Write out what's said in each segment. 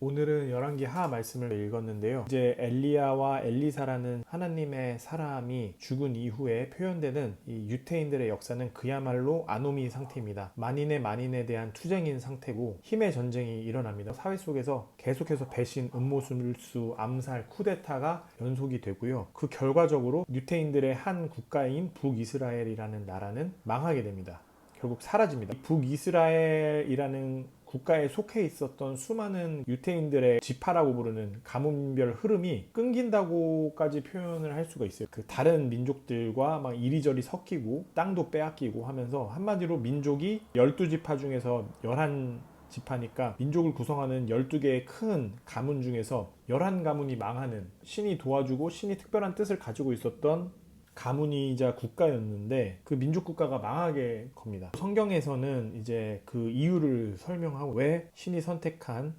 오늘은 열왕기 하 말씀을 읽었는데요. 이제 엘리야와 엘리사라는 하나님의 사람이 죽은 이후에 표현되는 이 유태인들의 역사는 그야말로 아노미 상태입니다. 만인의 만인에 대한 투쟁인 상태고 힘의 전쟁이 일어납니다. 사회 속에서 계속해서 배신, 음모술수, 암살, 쿠데타가 연속이 되고요. 그 결과적으로 유태인들의 한 국가인 북이스라엘이라는 나라는 망하게 됩니다. 결국 사라집니다. 북이스라엘이라는 국가에 속해 있었던 수많은 유태인들의 지파라고 부르는 가문별 흐름이 끊긴다고까지 표현을 할 수가 있어요. 그 다른 민족들과 막 이리저리 섞이고 땅도 빼앗기고 하면서 한마디로 민족이 12지파 중에서 11지파니까 민족을 구성하는 12개의 큰 가문 중에서 11가문이 망하는, 신이 도와주고 신이 특별한 뜻을 가지고 있었던 가문이자 국가였는데 그 민족 국가가 망하게 겁니다. 성경에서는 이제 그 이유를 설명하고 왜 신이 선택한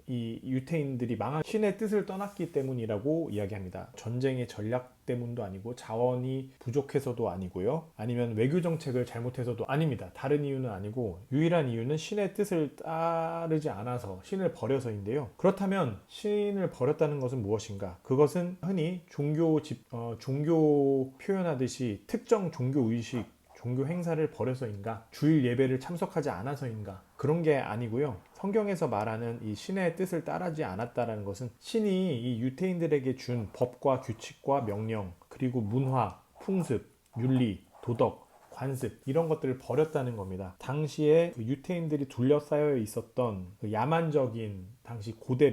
이 유태인들이 신의 뜻을 떠났기 때문이라고 이야기합니다. 전쟁의 전략 때문도 아니고 자원이 부족해서도 아니고요. 아니면 외교 정책을 잘못해서도 아닙니다. 다른 이유는 아니고 유일한 이유는 신의 뜻을 따르지 않아서 신을 버려서인데요. 그렇다면 신을 버렸다는 것은 무엇인가? 그것은 흔히 종교 표현하듯이 특정 종교 의식, 종교 행사를 버려서인가? 주일 예배를 참석하지 않아서인가? 그런 게 아니고요. 성경에서 말하는 이 신의 뜻을 따르지 않았다는 것은 신이 이 유태인들에게 준 법과 규칙과 명령, 그리고 문화, 풍습, 윤리, 도덕, 관습 이런 것들을 버렸다는 겁니다. 당시에 그 유태인들이 둘러싸여 있었던 그 야만적인 당시 고대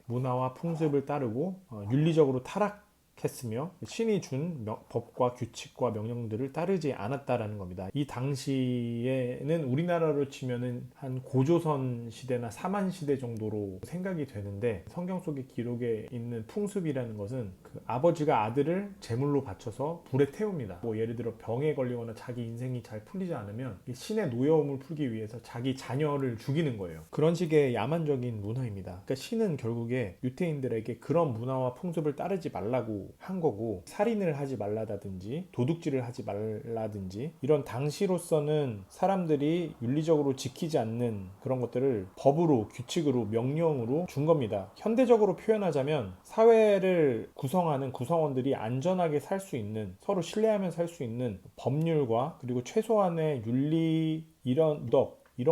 문화와 풍습을 따르고 윤리적으로 타락했으며 신이 준 법과 규칙과 명령들을 따르지 않았다라는 겁니다. 이 당시에는 우리나라로 치면은 한 고조선 시대나 사만 시대 정도로 생각이 되는데, 성경 속의 기록에 있는 풍습이라는 것은 그 아버지가 아들을 제물로 바쳐서 불에 태웁니다. 뭐 예를 들어 병에 걸리거나 자기 인생이 잘 풀리지 않으면 신의 노여움을 풀기 위해서 자기 자녀를 죽이는 거예요. 그런 식의 야만적인 문화입니다. 그러니까 신은 결국에 유태인들에게 그런 문화와 풍습을 따르지 말라고 한 거고, 살인을 하지 말라든지 도둑질을 하지 말라든지 이런 당시로서는 사람들이 윤리적으로 지키지 않는 그런 것들을 법으로, 규칙으로, 명령으로 준 겁니다. 현대적으로 표현하자면 사회를 구성하는 구성원들이 안전하게 살 수 있는, 서로 신뢰하며 살 수 있는 법률과 그리고 최소한의 윤리, 이런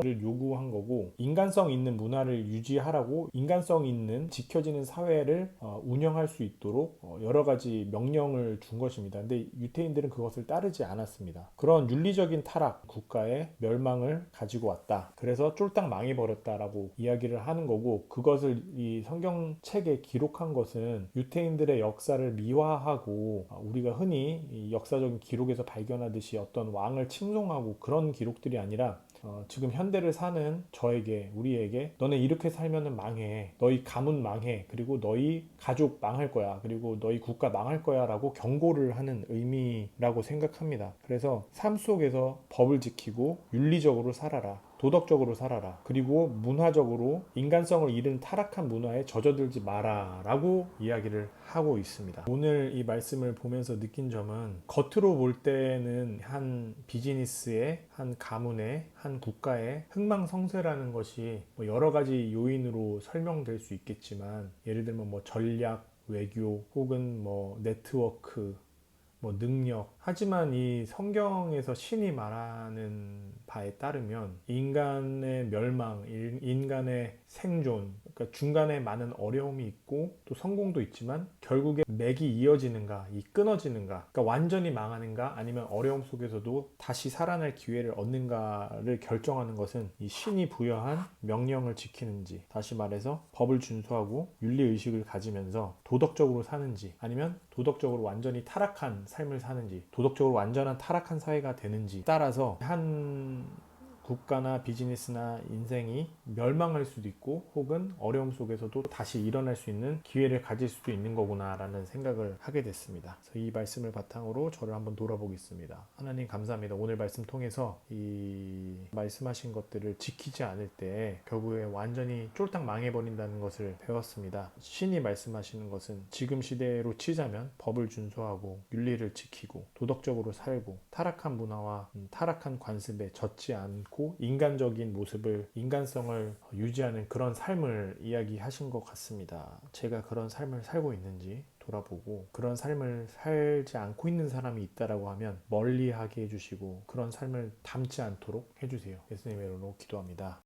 걸 요구한 거고, 인간성 있는 문화를 유지하라고 인간성 있는 지켜지는 사회를 운영할 수 있도록 여러 가지 명령을 준 것입니다. 근데 유태인들은 그것을 따르지 않았습니다. 그런 윤리적인 타락, 국가의 멸망을 가지고 왔다. 그래서 쫄딱 망해버렸다라고 이야기를 하는 거고, 그것을 이 성경책에 기록한 것은 유태인들의 역사를 미화하고 우리가 흔히 이 역사적인 기록에서 발견하듯이 어떤 왕을 칭송하고 그런 기록들이 아니라 지금 현대를 사는 우리에게 너네 이렇게 살면은 망해, 너희 가문 망해, 그리고 너희 가족 망할 거야, 그리고 너희 국가 망할 거야 라고 경고를 하는 의미라고 생각합니다. 그래서 삶 속에서 법을 지키고 윤리적으로 살아라, 도덕적으로 살아라, 그리고 문화적으로 인간성을 잃은 타락한 문화에 젖어들지 마라 라고 이야기를 하고 있습니다. 오늘 이 말씀을 보면서 느낀 점은, 겉으로 볼 때는 한 비즈니스의, 한 가문의, 한 국가의 흥망성쇠라는 것이 여러 가지 요인으로 설명될 수 있겠지만, 예를 들면 전략, 외교, 혹은 네트워크, 능력. 하지만 이 성경에서 신이 말하는 바에 따르면 인간의 멸망, 인간의 생존, 그러니까 중간에 많은 어려움이 있고 또 성공도 있지만 결국에 맥이 이어지는가, 끊어지는가, 그러니까 완전히 망하는가, 아니면 어려움 속에서도 다시 살아날 기회를 얻는가를 결정하는 것은 이 신이 부여한 명령을 지키는지, 다시 말해서 법을 준수하고 윤리의식을 가지면서 도덕적으로 사는지, 아니면 도덕적으로 완전히 타락한 삶을 사는지, 도덕적으로 완전한 타락한 사회가 되는지 따라서 한 국가나 비즈니스나 인생이 멸망할 수도 있고, 혹은 어려움 속에서도 다시 일어날 수 있는 기회를 가질 수도 있는 거구나 라는 생각을 하게 됐습니다. 그래서 이 말씀을 바탕으로 저를 한번 돌아보겠습니다. 하나님 감사합니다. 오늘 말씀 통해서 이 말씀하신 것들을 지키지 않을 때 결국에 완전히 쫄딱 망해버린다는 것을 배웠습니다. 신이 말씀하시는 것은 지금 시대로 치자면 법을 준수하고 윤리를 지키고 도덕적으로 살고 타락한 문화와 타락한 관습에 젖지 않고 않고 인간적인 모습을, 인간성을 유지하는 그런 삶을 이야기하신 것 같습니다. 제가 그런 삶을 살고 있는지 돌아보고, 그런 삶을 살지 않고 있는 사람이 있다라고 하면 멀리하게 해주시고 그런 삶을 담지 않도록 해주세요. 예수님의 이름으로 기도합니다.